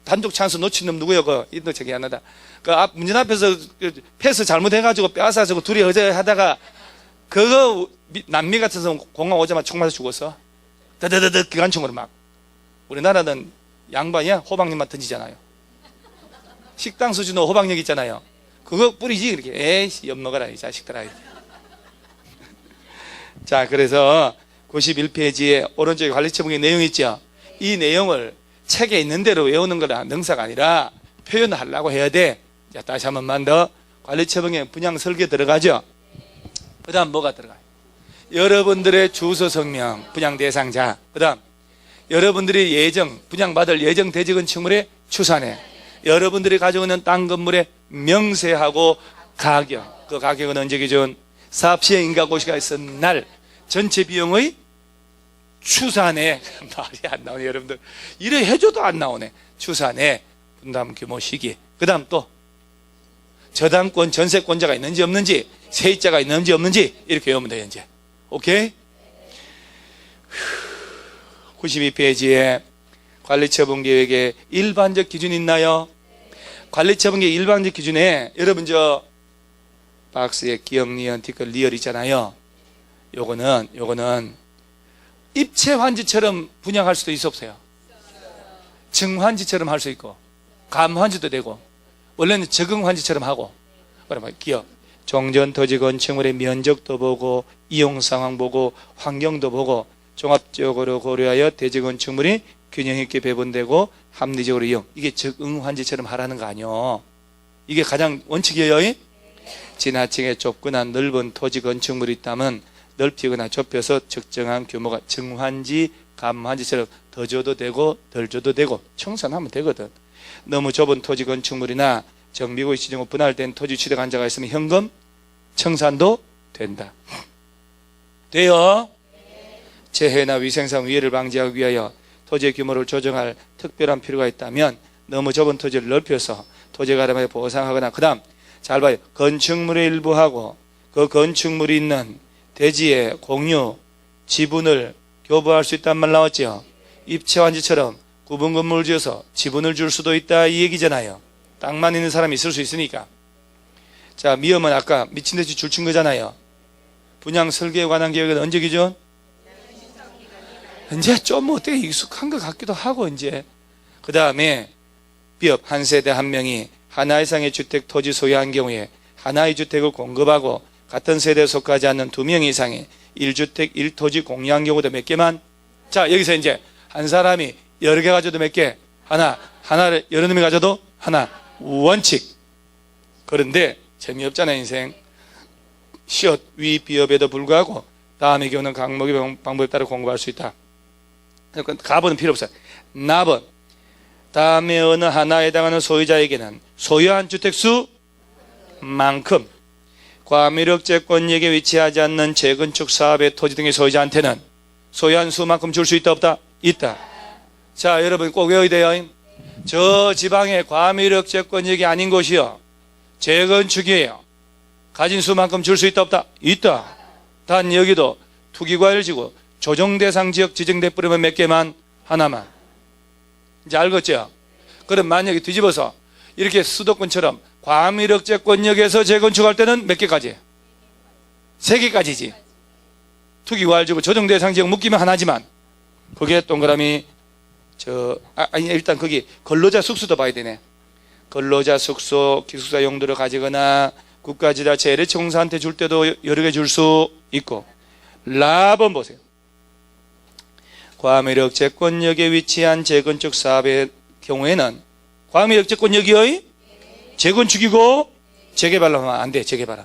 단독 찬스 놓친 놈 누구요? 이도 저기 하나다. 문진 앞에서 패스 잘못해가지고 빼앗아서 둘이 어제 하다가 그거 남미 같아서 공항 오자마자 총 맞아 죽었어. 드드드드 기관총으로 막. 우리나라는 양반이야 호박잎만 던지잖아요. 식당 수준으로 호박잎 있잖아요. 그거 뿌리지 그렇게. 에이씨 엿먹어라 이 자식들아. 자, 그래서 91페이지에 오른쪽에 관리처분의 내용이 있죠. 이 내용을 책에 있는 대로 외우는 거라 능사가 아니라 표현하려고 해야 돼. 자, 다시 한 번만 더. 관리처분의 분양 설계 들어가죠. 그 다음 뭐가 들어가요? 여러분들의 주소 성명 분양 대상자. 그 다음 여러분들이 분양받을 예정 대지 건축물의 추산에 여러분들이 가지고 있는 땅 건물의 명세하고 가격. 그 가격은 언제 기준? 사업 시행 인가 고시가 있은 날 전체 비용의 추산에 말이 안 나오네 여러분들. 이래 해줘도 안 나오네. 추산에 분담 규모 시기. 그 다음 또 저당권 전세권자가 있는지 없는지 세입자가 있는지 없는지 이렇게 외우면 돼요 이제. 오케이? 92페이지에 관리처분계획에 일반적 기준이 있나요? 관리처분계획 일반적 기준에 여러분 박스에 기억, 니은, 티끌, 리얼 있잖아요. 요거는 입체환지처럼 분양할 수도 있어 없어요? 증환지처럼 할 수 있고 감환지도 되고 원래는 적응환지처럼 하고. 그러면 기억, 종전 토지 건축물의 면적도 보고 이용 상황 보고 환경도 보고 종합적으로 고려하여 대지 건축물이 균형 있게 배분되고 합리적으로 이용. 이게 적응환지처럼 하라는 거 아니요. 이게 가장 원칙이에요. 지나치게 좁거나 넓은 토지 건축물이 있다면 넓히거나 좁혀서 적정한 규모가 증환지, 감환지처럼 더 줘도 되고 덜 줘도 되고 청산하면 되거든. 너무 좁은 토지 건축물이나 정비구역 지정 후 분할된 토지 취득 한자가 있으면 현금 청산도 된다. 돼요? 재해나 위생상 위해를 방지하기 위하여 토지의 규모를 조정할 특별한 필요가 있다면 너무 좁은 토지를 넓혀서 토지 가름에 보상하거나. 그 다음 잘 봐요. 건축물의 일부하고 그 건축물이 있는 대지의 공유, 지분을 교부할 수 있다는 말 나왔죠. 입체환지처럼 구분 건물을 지어서 지분을 줄 수도 있다 이 얘기잖아요. 땅만 있는 사람이 있을 수 있으니까. 자, 미음은 아까 미친듯이 줄친 거잖아요. 분양 설계에 관한 계획은 언제 기준? 이제 좀 어떻게 익숙한 것 같기도 하고 이제. 그 다음에 비업 한 세대 한 명이 하나 이상의 주택 토지 소유한 경우에 하나의 주택을 공급하고 같은 세대에 속하지 않는 2명 이상의 1주택 1토지 공유한 경우도 몇 개만. 자, 여기서 이제 한 사람이 여러 개 가져도 몇 개? 하나를 여러 놈이 가져도 하나. 원칙. 그런데 재미없잖아요 인생. 시옷 위 비업에도 불구하고 다음의 경우는 각목의 방법에 따라 공급할 수 있다. 가번은 필요 없어요. 나번 다음에 어느 하나에 해당하는 소유자에게는 소유한 주택수만큼 과미력제권역에 위치하지 않는 재건축 사업의 토지 등의 소유자한테는 소유한 수만큼 줄 수 있다 없다? 있다. 자, 여러분 꼭 외워야 돼요. 저 지방에 과미력제권역이 아닌 곳이요 재건축이에요. 가진 수만큼 줄 수 있다 없다? 있다. 단 여기도 투기과열지구 조정대상 지역 지정돼 버리면 몇 개만? 하나만. 이제 알겠죠? 그럼 만약에 뒤집어서 이렇게 수도권처럼 과미력제권역에서 재건축할 때는 몇 개까지? 3개까지지. 투기과열지구 조정대상 지역 묶이면 하나지만 그게 동그라미 일단 거기 근로자 숙소도 봐야 되네. 근로자 숙소, 기숙사 용도로 가지거나 국가지자체 LH공사한테 줄 때도 여러 개 줄 수 있고. 라번 보세요. 과밀역 재권역에 위치한 재건축 사업의 경우에는 과밀역 재권역이요? 재건축이고 재개발로 하면 안 돼. 재개발은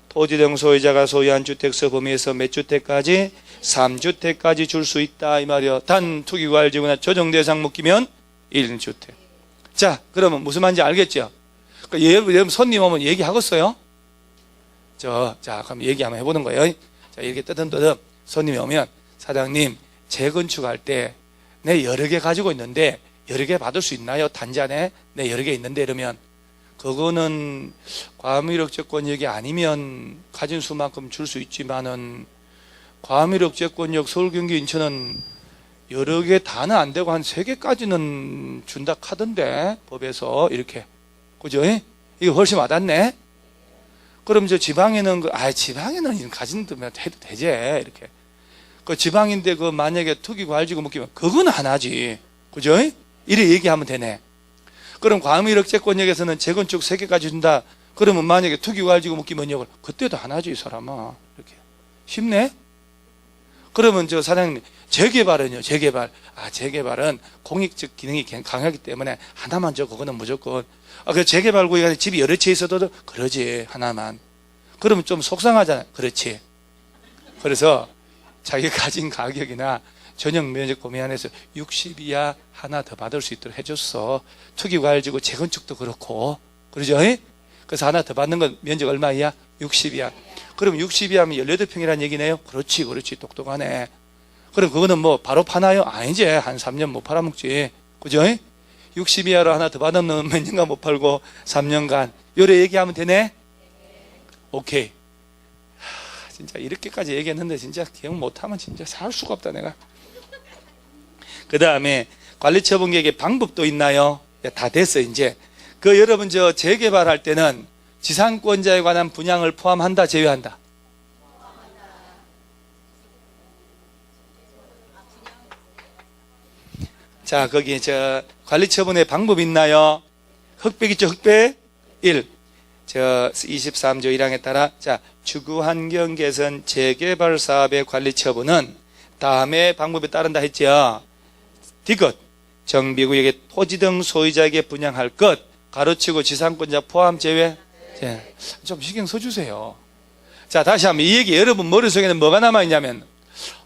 토지 등 소유자가 소유한 주택서 범위에서 몇 주택까지? 3주택까지 줄 수 있다 이 말이요. 단 투기과열지구나 조정 대상 묶이면 1주택. 자, 그러면 무슨 말인지 알겠죠? 여러분 손님 오면 얘기하겠어요? 자, 그럼 얘기 한번 해보는 거예요. 자, 이렇게 뜨듬뜨듬 손님이 오면, 사장님, 재건축할 때, 내 여러 개 가지고 있는데, 여러 개 받을 수 있나요? 단지 안에? 내 여러 개 있는데, 이러면, 그거는 과밀역 재권역이 아니면 가진 수만큼 줄 수 있지만은, 과밀역 재권역 서울, 경기, 인천은 여러 개 다는 안 되고 한 3개까지는 준다 하던데, 법에서 이렇게. 그죠? 이게 훨씬 와닿네? 그럼 저 지방에는, 지방에는 가진 데면 해도 되지. 이렇게. 그 지방인데 그 만약에 투기과열지구 묶이면 그건 안 하지. 그죠? 이래 얘기하면 되네. 그럼 과밀역 재권역에서는 재건축 3개까지 준다. 그러면 만약에 투기과열지구 묶이면 그때도 안 하지, 이 사람아. 이렇게. 쉽네? 그러면 저 사장님, 재개발은요, 재개발. 재개발은 공익적 기능이 강하기 때문에 하나만 줘, 그거는 무조건. 그 재개발 구역에 집이 여러 채 있어도 그러지, 하나만. 그러면 좀 속상하잖아요. 그렇지. 그래서 자기가 가진 가격이나 전용 면적 범위 안에서 60 이하 하나 더 받을 수 있도록 해줬어. 투기과열지구 재건축도 그렇고. 그러죠? 그래서 하나 더 받는 건 면적 얼마 이하? 60 이하. 그럼 60 이하면 18평이라는 얘기네요? 그렇지, 그렇지. 똑똑하네. 그럼 그거는 뭐 바로 파나요? 아니지. 한 3년 못 팔아먹지. 그죠? 60 이하로 하나 더 받으면 몇 년간 못 팔고 3년간. 요래 얘기하면 되네? 오케이. 진짜 이렇게까지 얘기했는데 진짜 기억 못하면 진짜 살 수가 없다 내가. 그 다음에 관리처분계획의 방법도 있나요? 다 됐어 이제. 그 여러분 저 재개발할 때는 지상권자에 관한 분양을 포함한다 제외한다? 자, 거기 저 관리처분의 방법 있나요? 흑백 있죠, 흑백? 1. 저 23조 1항에 따라 자, 주거환경 개선 재개발 사업의 관리처분은 다음의 방법에 따른다 했죠. 디귿 정비구역의 토지 등 소유자에게 분양할 것 가로치고 지상권자 포함 제외. 좀 신경 써주세요. 자, 다시 한번 이 얘기 여러분 머릿속에는 뭐가 남아있냐면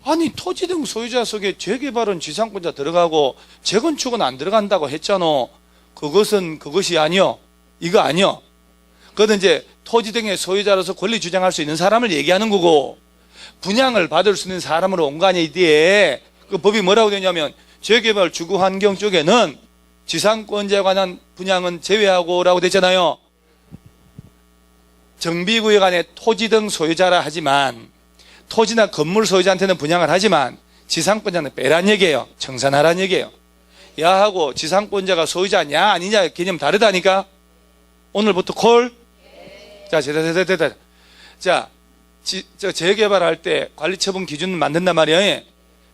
아니 토지 등 소유자 속에 재개발은 지상권자 들어가고 재건축은 안 들어간다고 했잖아. 그것이 아니요. 이거 아니요. 그것은 이제 토지 등의 소유자로서 권리 주장할 수 있는 사람을 얘기하는 거고 분양을 받을 수 있는 사람으로 온 거 아니야 이게. 그 법이 뭐라고 되냐면 재개발 주거환경 쪽에는 지상권자에 관한 분양은 제외하고 라고 되잖아요. 정비구역 안에 토지 등 소유자라 하지만 토지나 건물 소유자한테는 분양을 하지만 지상권자는 빼란 얘기예요. 청산하란 얘기예요. 야하고 지상권자가 소유자냐 아니냐 개념 다르다니까. 오늘부터 콜. 자, 됐다. 자, 재개발할 때 관리처분 기준을 만든단 말이에요.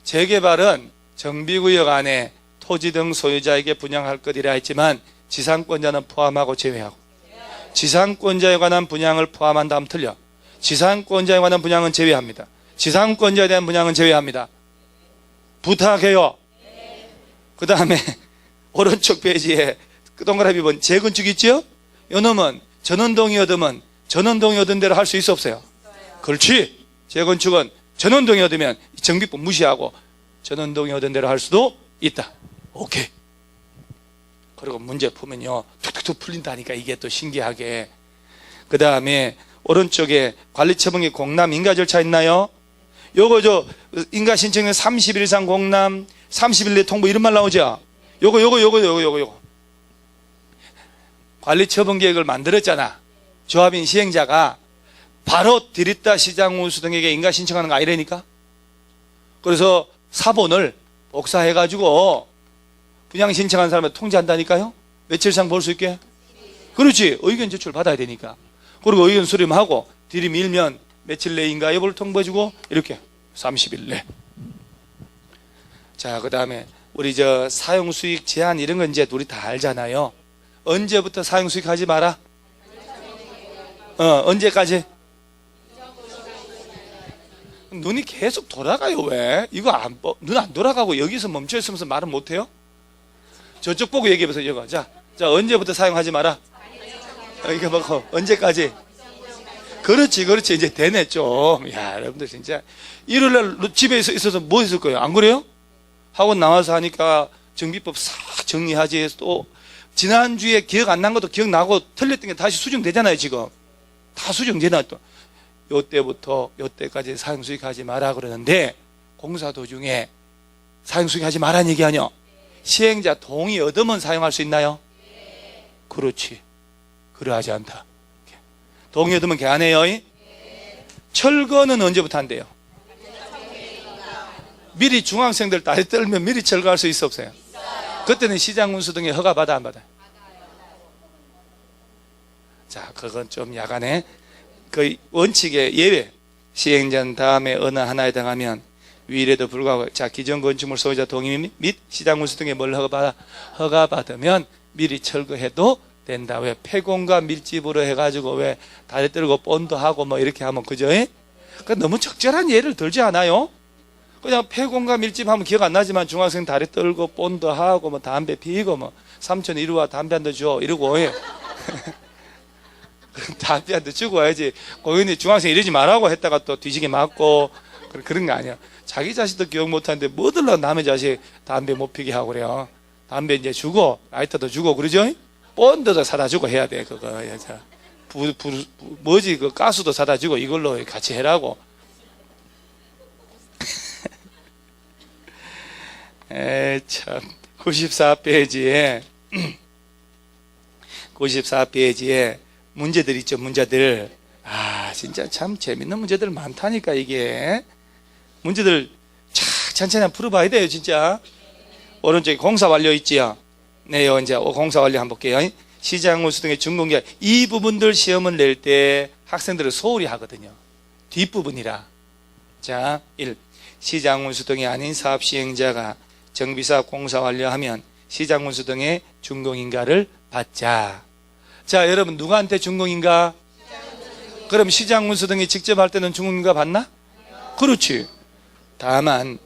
재개발은 정비구역 안에 토지 등 소유자에게 분양할 것이라 했지만 지상권자는 포함하고 제외하고. 지상권자에 관한 분양을 포함한다 하면 틀려. 지상권자에 관한 분양은 제외합니다. 지상권자에 대한 분양은 제외합니다. 부탁해요. 그 다음에 오른쪽 페이지에 동그라미 본 재건축 있죠? 요놈은 전원동의 얻으면 전원동의 얻은 대로 할 수 있어 없어요? 그렇지. 재건축은 전원동의 얻으면 정비법 무시하고 전원동의 얻은 대로 할 수도 있다. 오케이. 그리고 문제 풀면요 툭툭툭 풀린다니까. 이게 또 신기하게. 그 다음에 오른쪽에 관리처분기 공람 인가 절차 있나요? 요거 저 인가 신청에 30일 이상 공람 30일 내 통보 이런 말 나오죠? 요거 관리처분 계획을 만들었잖아. 조합인 시행자가 바로 디귿다 시장 운수 등에게 인가 신청하는 거 아니라니까. 그래서 사본을 복사해가지고 분양 신청한 사람을 통지한다니까요. 며칠 이상 볼 수 있게. 그렇지. 의견 제출 받아야 되니까. 그리고 의견 수렴하고 들이밀면 며칠 내인가 여부를 통보해주고 이렇게 30일 내. 자, 그 다음에 우리 저 사용수익 제한 이런 건 이제 우리 다 알잖아요. 언제부터 사용 수익하지 마라? 언제까지? 눈이 계속 돌아가요. 왜? 이거 눈 안 돌아가고 여기서 멈춰 있으면서 말은 못해요? 저쪽 보고 얘기해보세요. 이거. 자, 언제부터 사용하지 마라? 이거 뭐 언제까지? 그렇지. 이제 되네, 좀. 야, 여러분들 진짜. 일요일날 집에 있어서 뭐 했을 거예요? 안 그래요? 학원 나와서 하니까 정비법 싹 정리하지. 또, 지난주에 기억 안 난 것도 기억나고 틀렸던 게 다시 수정되잖아요, 지금. 다 수정되나 또. 요때부터 요때까지 사용수익하지 마라 그러는데, 공사 도중에 사용수익하지 마라는 얘기 아니요? 시행자 동의 얻으면 사용할 수 있나요? 그렇지. 그러하지 않다. 동의 얻으면 개 안 해요? 철거는 언제부터 한대요? 미리 중학생들 다리 떨면 미리 철거할 수 있어 없어요? 그때는 시장군수 등에 허가 받아 안 받아요? 자, 그건 좀 약간의 그 원칙의 예외. 시행전 다음에 어느 하나에 해당하면 위례도 불구하고, 자, 기존 건축물 소유자 동의 및 시장군수 등에 뭘 허가 받으면 미리 철거해도 된다. 왜? 폐공과 밀집으로 해가지고 왜 다리 떨고 본도 하고 뭐 이렇게 하면 그죠? 그러니까 너무 적절한 예를 들지 않아요? 그냥 폐공과 밀집하면 기억 안 나지만 중학생 다리 떨고 본도 하고 뭐 담배 피고 뭐 삼촌 이리 와 담배 한 대 줘 이러고 담배 한 대 주고 와야지. 고객님 중학생 이러지 말라고 했다가 또 뒤지게 맞고 그런 거 아니야. 자기 자식도 기억 못하는데 뭐들러 남의 자식 담배 못 피게 하고 그래요. 담배 이제 주고 라이터도 주고 그러죠? 본드도 사다 주고 해야 돼. 그거 뭐지 그 가스도 사다 주고 이걸로 같이 해라고. 참 94페이지에 문제들 있죠. 문제들. 진짜 참 재밌는 문제들 많다니까. 이게 문제들 착 천천히 풀어봐야 돼요. 진짜. 오른쪽에 공사 완료 있지요. 네, 이제 공사 완료 한번 볼게요. 시장군수 등의 준공기간 이 부분들 시험을 낼 때 학생들은 소홀히 하거든요. 뒷부분이라. 자, 1. 시장군수 등이 아닌 사업 시행자가 정비사업 공사 완료하면 시장군수 등의 준공인가를 받자. 자, 여러분 누구한테 준공인가? 그럼 시장군수 등이 직접 할 때는 준공인가 받나? 그렇지. 다만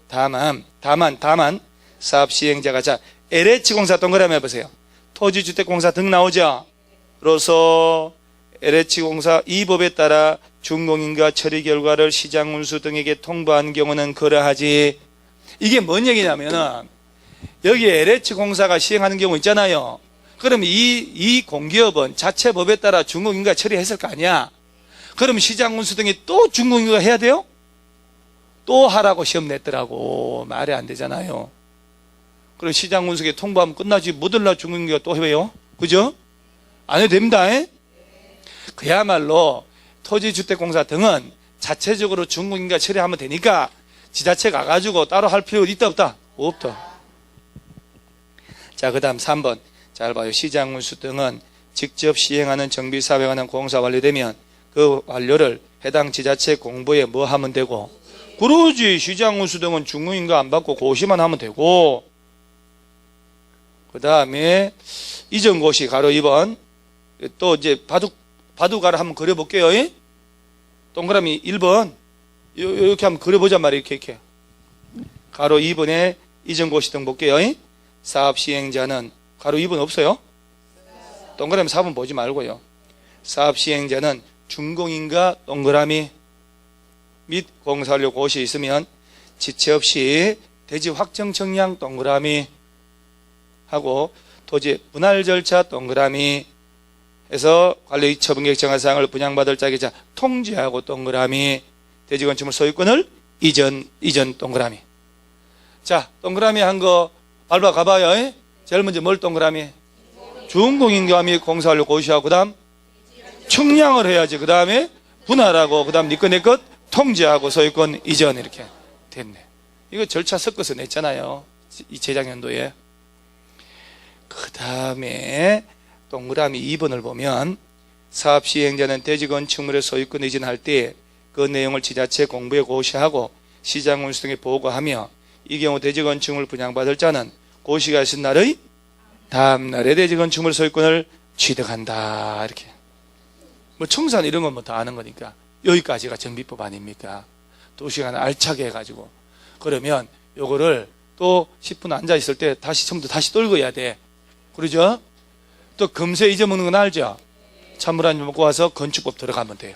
사업 시행자가, 자, LH공사 동그라미 해보세요. 토지주택공사 등 나오죠? 로서 LH공사 이 법에 따라 준공인가 처리 결과를 시장군수 등에게 통보한 경우는 그러하지. 이게 뭔 얘기냐면은 여기 LH공사가 시행하는 경우 있잖아요. 그럼 이 공기업은 자체 법에 따라 준공인가 처리했을 거 아니야. 그럼 시장군수 등이 또 준공인가 해야 돼요? 또 하라고 시험 냈더라고. 말이 안 되잖아요. 그럼 시장군수에게 통보하면 끝나지. 뭐들라 준공인가 또 해요? 그죠? 안 해도 됩니다. 그야말로 토지주택공사 등은 자체적으로 준공인가 처리하면 되니까 지자체 가가지고 따로 할 필요 있다 없다? 없다. 자, 그 다음 3번 잘 봐요. 시장군수 등은 직접 시행하는 정비사업에 관한 공사 완료되면 그 완료를 해당 지자체 공보에 뭐 하면 되고? 그러지. 시장군수 등은 준공인가 안 받고 고시만 하면 되고, 그 다음에 이전고시 가로 2번 또 이제 바둑가를 한번 그려볼게요. 동그라미 1번 이렇게 한번 그려보자 말이에요. 이렇게 가로 2번에 이전고시 등 볼게요. 사업 시행자는 가로 2번 없어요? 동그라미 4번 보지 말고요. 사업 시행자는 준공인가 동그라미 및 공사완료 고시 있으면 지체 없이 대지 확정 청량 동그라미 하고 토지 분할 절차 동그라미 해서 관리 처분계획 정한 사항을 분양받을 자기자 통지하고 동그라미 대지 건축물 소유권을 이전 동그라미. 자, 동그라미 한 거 밟아 가봐요. 제일 먼저 뭘 동그라미? 준공인가 및 공사완료 고시하고 그 다음 청량을 해야지. 그 다음에 분할하고 그 다음 니 것 내 것 통지하고 소유권 이전. 이렇게 됐네. 이거 절차 섞어서 냈잖아요. 이 재작년도에. 그 다음에 동그라미 2번을 보면 사업 시행자는 대지 건축물의 소유권 이전할 때 그 내용을 지자체 공부에 고시하고 시장군수 등에 보고하며 이 경우 대지 건축물 분양받을 자는 고시가 있은 날의 다음날에 대지 건축물 소유권을 취득한다. 이렇게. 뭐 청산 이런 건 뭐 다 아는 거니까. 여기까지가 정비법 아닙니까? 2시간 알차게 해가지고. 그러면 요거를 또 10분 앉아있을 때 다시 처음부터 다시 떨궈야 돼. 그러죠? 또 금세 잊어먹는 건 알죠? 찬물 한 잔 먹고 와서 건축법 들어가면 돼요.